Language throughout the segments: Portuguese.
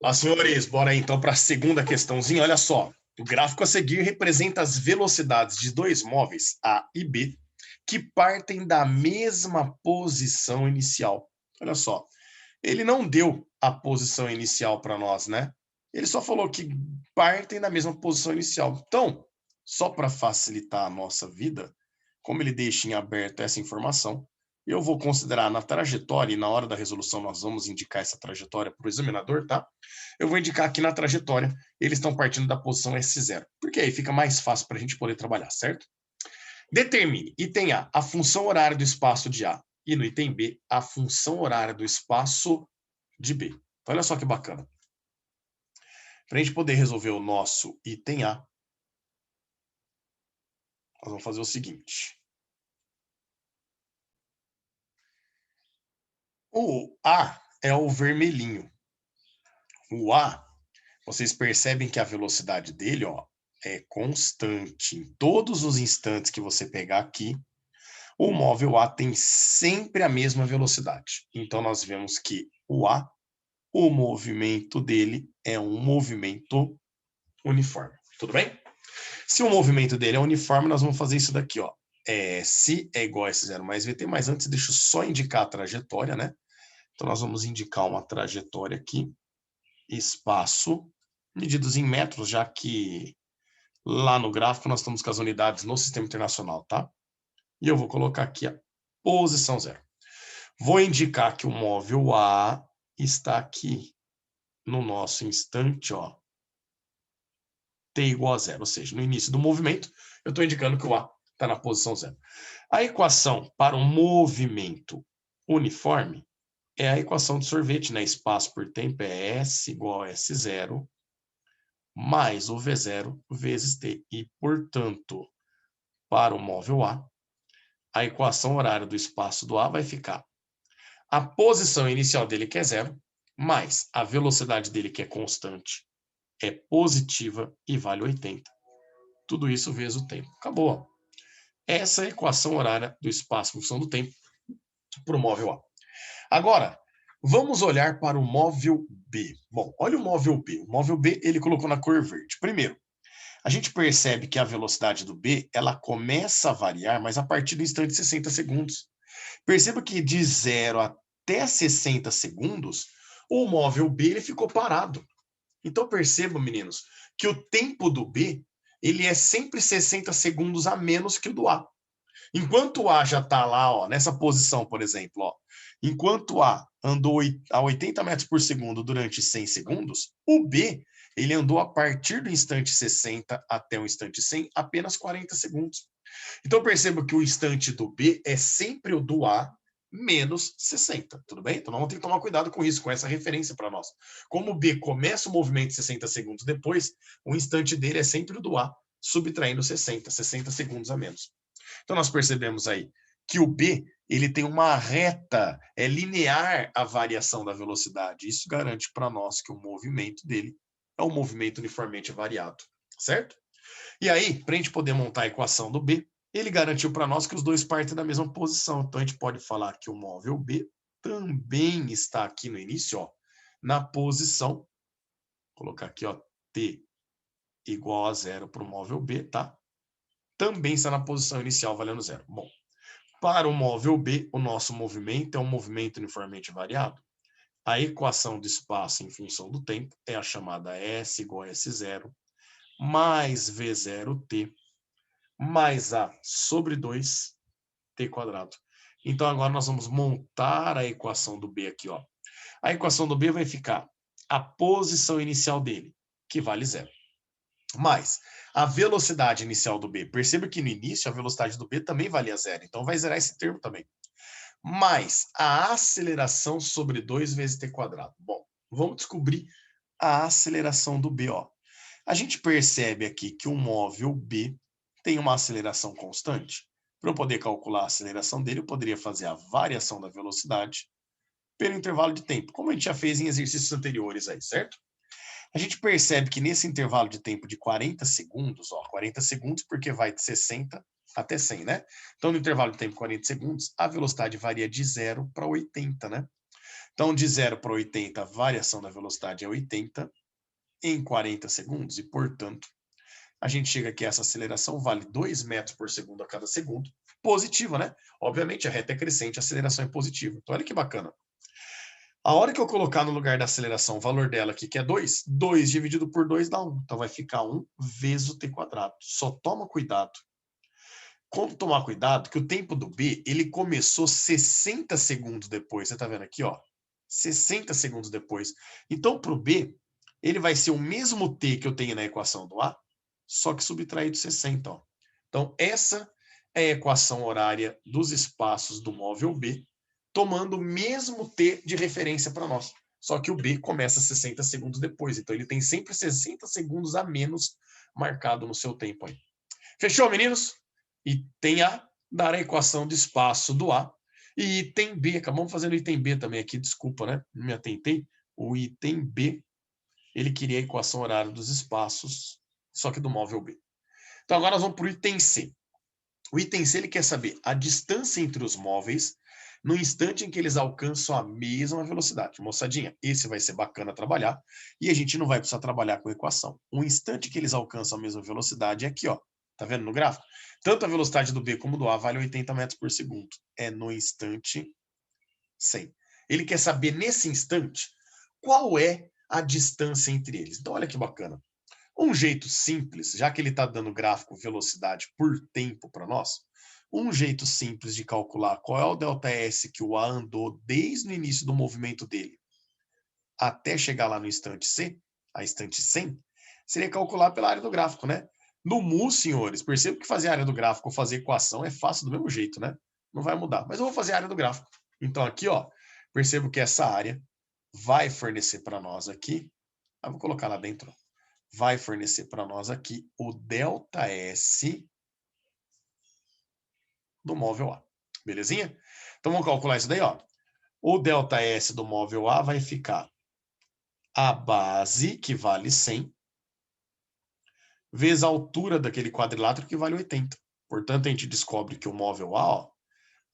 Olá, senhores, bora aí então para a segunda questãozinha. Olha só, o gráfico a seguir representa as velocidades de dois móveis, A e B, que partem da mesma posição inicial. Olha só, ele não deu a posição inicial para nós, né? Ele só falou que partem da mesma posição inicial. Então, só para facilitar a nossa vida, como ele deixa em aberto essa informação, eu vou considerar na trajetória, e na hora da resolução nós vamos indicar essa trajetória para o examinador, tá? Eu vou indicar aqui na trajetória, eles estão partindo da posição S0, porque aí fica mais fácil para a gente poder trabalhar, certo? Determine, item A função horária do espaço de A, e no item B, a função horária do espaço de B. Então, olha só que bacana. Para a gente poder resolver o nosso item A, nós vamos fazer o seguinte. O A é o vermelhinho. O A, vocês percebem que a velocidade dele, ó, é constante. Em todos os instantes que você pegar aqui, o móvel A tem sempre a mesma velocidade. Então, nós vemos que o movimento dele é um movimento uniforme. Tudo bem? Se o movimento dele é uniforme, nós vamos fazer isso daqui, ó. S é igual a S0 mais VT, mas antes deixa eu só indicar a trajetória, né? Então, nós vamos indicar uma trajetória aqui, espaço, medidos em metros, já que lá no gráfico nós estamos com as unidades no Sistema Internacional, tá? E eu vou colocar aqui a posição 0. Vou indicar que o móvel A está aqui no nosso instante, ó, t igual a 0, ou seja, no início do movimento, eu estou indicando que o A está na posição 0. A equação para o movimento uniforme é a equação de sorvete, né? Espaço por tempo é S igual a S0 mais o V0 vezes T. E, portanto, para o móvel a equação horária do espaço do A vai ficar a posição inicial dele, que é 0, mais a velocidade dele, que é constante, é positiva e vale 80. Tudo isso vezes o tempo. Acabou. Essa é a equação horária do espaço em função do tempo para o móvel A. Agora, vamos olhar para o móvel B. Bom, olha o móvel B. O móvel B, ele colocou na cor verde. Primeiro, a gente percebe que a velocidade do B, ela começa a variar, mas a partir do instante de 60 segundos. Perceba que de 0 até 60 segundos, o móvel B ele ficou parado. Então percebam, meninos, que o tempo do B ele é sempre 60 segundos a menos que o do A. Enquanto o A já está lá, ó, nessa posição, por exemplo, ó, enquanto o A andou a 80 metros por segundo durante 100 segundos, o B ele andou a partir do instante 60 até o instante 100 apenas 40 segundos. Então perceba que o instante do B é sempre o do A menos 60, tudo bem? Então nós vamos ter que tomar cuidado com isso, com essa referência para nós. Como o B começa o movimento 60 segundos depois, o instante dele é sempre o do A, subtraindo 60 segundos a menos. Então nós percebemos aí que o B ele tem uma reta, é linear a variação da velocidade. Isso garante para nós que o movimento dele é um movimento uniformemente variado, certo? E aí, para a gente poder montar a equação do B, ele garantiu para nós que os dois partem da mesma posição. Então, a gente pode falar que o móvel B também está aqui no início, ó, na posição, vou colocar aqui, ó, T igual a 0 para o móvel B, tá? Também está na posição inicial, valendo 0. Bom, para o móvel B, o nosso movimento é um movimento uniformemente variado. A equação do espaço em função do tempo é a chamada S igual a S0 mais V0T mais A sobre 2T quadrado. Então, agora nós vamos montar a equação do B aqui, ó. A equação do B vai ficar a posição inicial dele, que vale 0. Mais a velocidade inicial do B. Perceba que no início a velocidade do B também valia 0. Então, vai zerar esse termo também. Mais a aceleração sobre 2 vezes T quadrado. Bom, vamos descobrir a aceleração do B, ó. A gente percebe aqui que o móvel B tem uma aceleração constante. Para eu poder calcular a aceleração dele, eu poderia fazer a variação da velocidade pelo intervalo de tempo, como a gente já fez em exercícios anteriores aí, certo? A gente percebe que nesse intervalo de tempo de 40 segundos, ó, 40 segundos porque vai de 60 até 100, né? Então, no intervalo de tempo de 40 segundos, a velocidade varia de 0 para 80, né? Então, de 0 para 80, a variação da velocidade é 80 em 40 segundos, e, portanto, a gente chega aqui, essa aceleração vale 2 metros por segundo a cada segundo. Positiva, né? Obviamente, a reta é crescente, a aceleração é positiva. Então, olha que bacana. A hora que eu colocar no lugar da aceleração o valor dela aqui, que é 2, 2 dividido por 2 dá 1. Então, vai ficar 1 vezes o t quadrado. Só toma cuidado. Como tomar cuidado? Que o tempo do B, ele começou 60 segundos depois. Você tá vendo aqui, ó? 60 segundos depois. Então, para o B, ele vai ser o mesmo t que eu tenho na equação do A, só que subtraído 60, ó. Então, essa é a equação horária dos espaços do móvel B, tomando o mesmo t de referência para nós. Só que o B começa 60 segundos depois. Então, ele tem sempre 60 segundos a menos marcado no seu tempo aí. Fechou, meninos? Item A, dar a equação de espaço do A. E item B, acabamos fazendo o item B também aqui, desculpa, né? Não me atentei. O item B, ele queria a equação horária dos espaços, só que do móvel B. Então agora nós vamos para o item C. O item C, ele quer saber a distância entre os móveis no instante em que eles alcançam a mesma velocidade. Moçadinha, esse vai ser bacana trabalhar, e a gente não vai precisar trabalhar com equação. O instante que eles alcançam a mesma velocidade é aqui, ó. Tá vendo no gráfico? Tanto a velocidade do B como do A vale 80 metros por segundo. É no instante 100. Ele quer saber, nesse instante, qual é a distância entre eles. Então, olha que bacana. Um jeito simples, já que ele está dando gráfico velocidade por tempo para nós, um jeito simples de calcular qual é o ΔS que o A andou desde o início do movimento dele até chegar lá no instante C, a instante 100, seria calcular pela área do gráfico, né? No MU, senhores, percebo que fazer a área do gráfico ou fazer equação é fácil do mesmo jeito, né? Não vai mudar. Mas eu vou fazer a área do gráfico. Então aqui, ó, percebo que essa área vai fornecer para nós aqui, eu vou colocar lá dentro, vai fornecer para nós aqui o ΔS do móvel A. Belezinha? Então vamos calcular isso daí, ó. O ΔS do móvel A vai ficar a base, que vale 100, vezes a altura daquele quadrilátero, que vale 80. Portanto, a gente descobre que o móvel A, ó,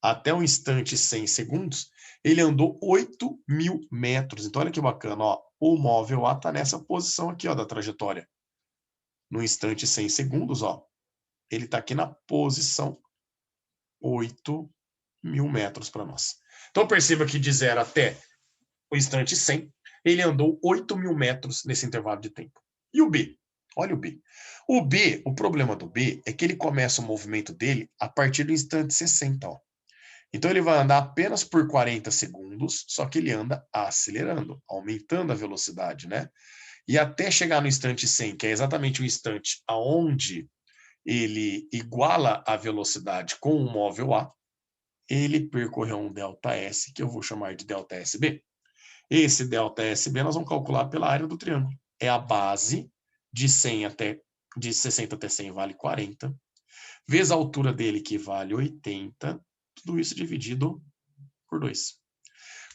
até o instante 100 segundos, ele andou 8.000 metros. Então, olha que bacana, ó. O móvel A está nessa posição aqui, ó, da trajetória. No instante 100 segundos, ó, ele está aqui na posição 8.000 metros para nós. Então, perceba que de 0 até o instante 100, ele andou 8.000 metros nesse intervalo de tempo. E o B? Olha o B. O B, o problema do B é que ele começa o movimento dele a partir do instante 60. Ó. Então ele vai andar apenas por 40 segundos, só que ele anda acelerando, aumentando a velocidade, né? E até chegar no instante 100, que é exatamente o instante aonde ele iguala a velocidade com o móvel A, ele percorreu um ΔS, que eu vou chamar de ΔSB. Esse ΔSB nós vamos calcular pela área do triângulo. É a base de 60 até 100 vale 40, vezes a altura dele, que vale 80, tudo isso dividido por 2.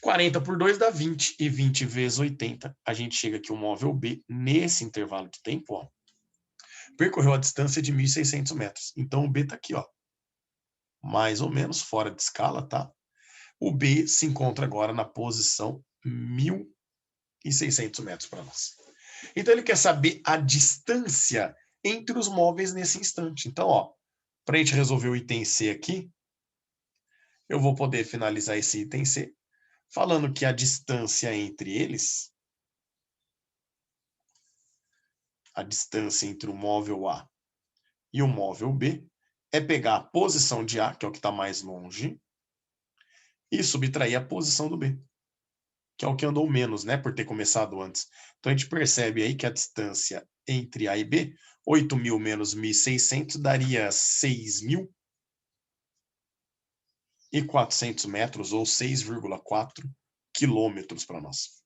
40 por 2 dá 20, e 20 vezes 80, a gente chega aqui o móvel B, nesse intervalo de tempo, ó, percorreu a distância de 1.600 metros. Então o B está aqui, ó, mais ou menos fora de escala, tá? O B se encontra agora na posição 1.600 metros para nós. Então ele quer saber a distância entre os móveis nesse instante. Então, ó, para a gente resolver o item C aqui, eu vou poder finalizar esse item C falando que a distância entre eles, a distância entre o móvel A e o móvel B, é pegar a posição de A, que é o que está mais longe, e subtrair a posição do B, que é o que andou menos, né, por ter começado antes. Então a gente percebe aí que a distância entre A e B, 8.000 menos 1.600 daria 6.400 metros, ou 6,4 quilômetros para nós.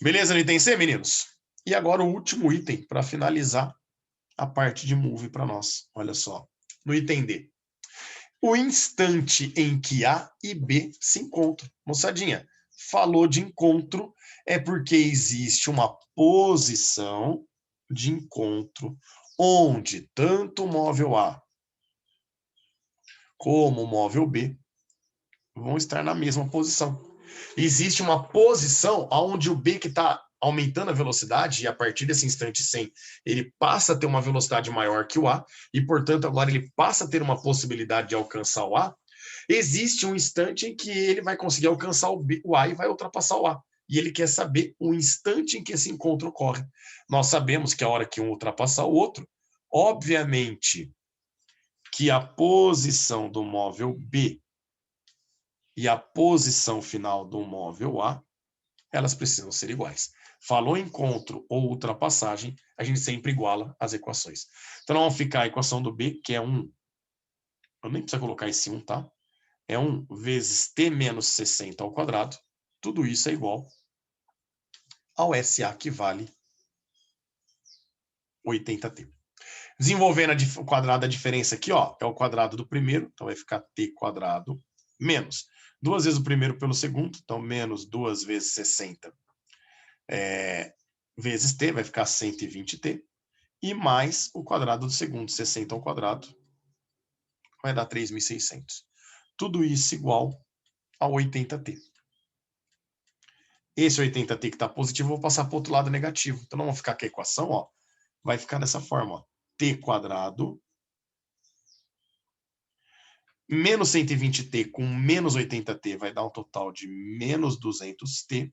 Beleza no item C, meninos? E agora o último item para finalizar a parte de move para nós. Olha só, no item D. O instante em que A e B se encontram. Moçadinha, falou de encontro é porque existe uma posição de encontro onde tanto o móvel A como o móvel B vão estar na mesma posição. Existe uma posição onde o B que está aumentando a velocidade, e a partir desse instante 100, ele passa a ter uma velocidade maior que o A, e, portanto, agora ele passa a ter uma possibilidade de alcançar o A. Existe um instante em que ele vai conseguir alcançar o A e vai ultrapassar o A. E ele quer saber o instante em que esse encontro ocorre. Nós sabemos que a hora que um ultrapassar o outro, obviamente que a posição do móvel B e a posição final do móvel A, elas precisam ser iguais. Falou encontro ou ultrapassagem, a gente sempre iguala as equações. Então, vamos ficar a equação do B, que é 1. Eu nem preciso colocar esse 1, tá? É 1 vezes t menos 60 ao quadrado. Tudo isso é igual ao SA, que vale 80t. Desenvolvendo o quadrado da diferença aqui, ó, é o quadrado do primeiro, então vai ficar t quadrado menos 2 vezes o primeiro pelo segundo, então menos 2 vezes 60 vezes t, vai ficar 120t, e mais o quadrado do segundo, 60 ao quadrado, vai dar 3.600. Tudo isso igual a 80t. Esse 80t que está positivo, eu vou passar para o outro lado negativo. Então, não vamos ficar com a equação, ó, vai ficar dessa forma, ó, t quadrado menos 120t com menos 80t vai dar um total de menos 200t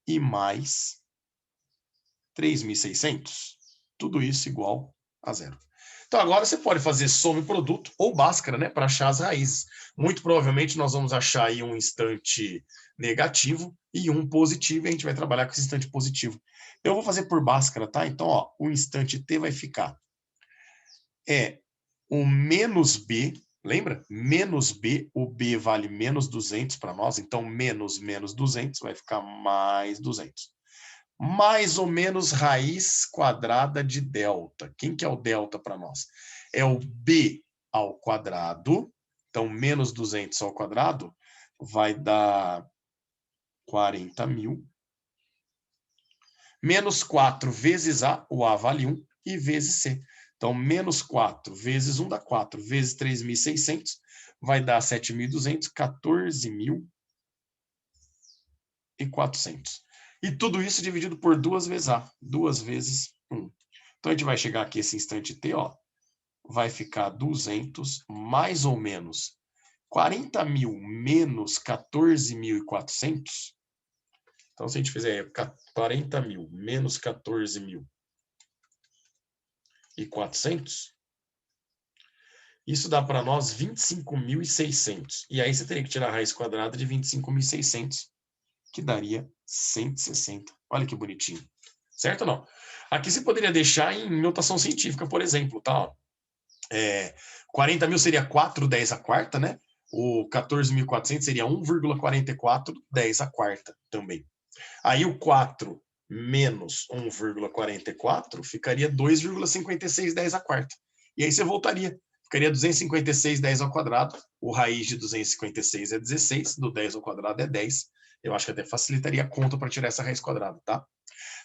e mais 3.600. Tudo isso igual a zero. Então, agora você pode fazer soma e produto ou Bhaskara, né, para achar as raízes. Muito provavelmente nós vamos achar aí um instante negativo e um positivo, e a gente vai trabalhar com esse instante positivo. Eu vou fazer por Bhaskara, tá? Então, ó, o instante t vai ficar o menos b, lembra? Menos b, o b vale menos 200 para nós, então menos 200 vai ficar mais 200. Mais ou menos raiz quadrada de delta. Quem que é o delta para nós? É o b ao quadrado, então menos 200 ao quadrado vai dar 40.000. Menos 4 vezes A, o A vale 1, e vezes C. Então, menos 4 vezes 1 dá 4, vezes 3.600, vai dar 7.200, 14.400. E tudo isso dividido por 2 vezes A, 2 vezes 1. Então, a gente vai chegar aqui, esse instante T, ó, vai ficar 200 mais ou menos 40.000 menos 14.400. Então, se a gente fizer 40.000 menos 14.400, isso dá para nós 25.600. E aí você teria que tirar a raiz quadrada de 25.600, que daria 160. Olha que bonitinho. Certo ou não? Aqui você poderia deixar em notação científica, por exemplo, tá? 40.000 seria 4 10 a quarta, né? O 14.400 seria 1,44 10 a quarta também. Aí o 4 menos 1,44 ficaria 2,56 10 a quarta. E aí você voltaria. Ficaria 256 10 ao quadrado. O raiz de 256 é 16, do 10 ao quadrado é 10. Eu acho que até facilitaria a conta para tirar essa raiz quadrada, tá?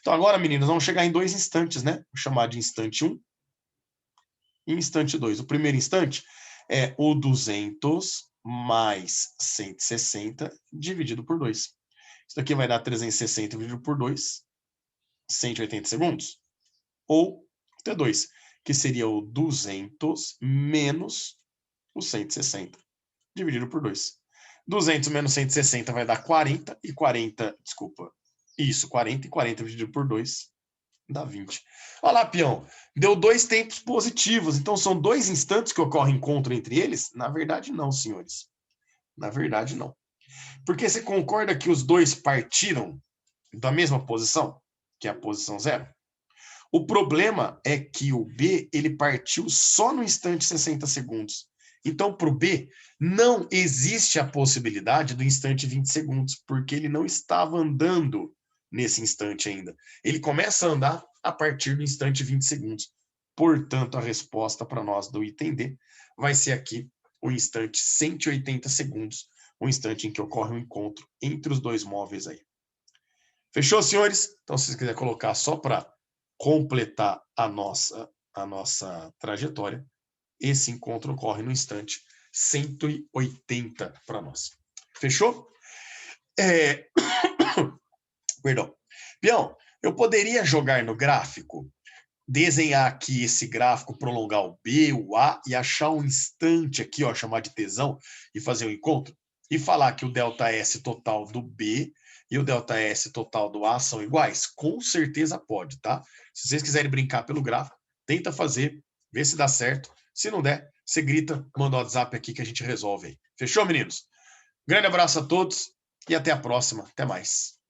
Então agora, meninos, vamos chegar em dois instantes, né? Vou chamar de instante 1 e instante 2. O primeiro instante é o 200 mais 160 dividido por 2. Isso daqui vai dar 360 dividido por 2, 180 segundos. Ou T2, que seria o 200 menos o 160 dividido por 2. 200 menos 160 vai dar 40, e 40, desculpa, isso, 40, e 40 dividido por 2 dá 20. Olha lá, peão, deu dois tempos positivos, então são dois instantes que ocorre encontro entre eles? Na verdade, não, senhores. Na verdade, não. Porque você concorda que os dois partiram da mesma posição, que é a posição zero? O problema é que o B ele partiu só no instante 60 segundos. Então, para o B, não existe a possibilidade do instante 20 segundos, porque ele não estava andando nesse instante ainda. Ele começa a andar a partir do instante 20 segundos. Portanto, a resposta para nós do item D vai ser aqui o instante 180 segundos, o instante em que ocorre o encontro entre os dois móveis aí. Fechou, senhores? Então, se vocês quiserem colocar só para completar a nossa trajetória, esse encontro ocorre no instante 180 para nós. Fechou? É... Perdão. Peão, eu poderia jogar no gráfico, desenhar aqui esse gráfico, prolongar o B, o A e achar um instante aqui, ó, chamar de tesão e fazer o encontro e falar que o ΔS total do B e o ΔS total do A são iguais? Com certeza pode, tá? Se vocês quiserem brincar pelo gráfico, tenta fazer, vê se dá certo. Se não der, você grita, manda o WhatsApp aqui que a gente resolve aí. Fechou, meninos? Grande abraço a todos e até a próxima. Até mais.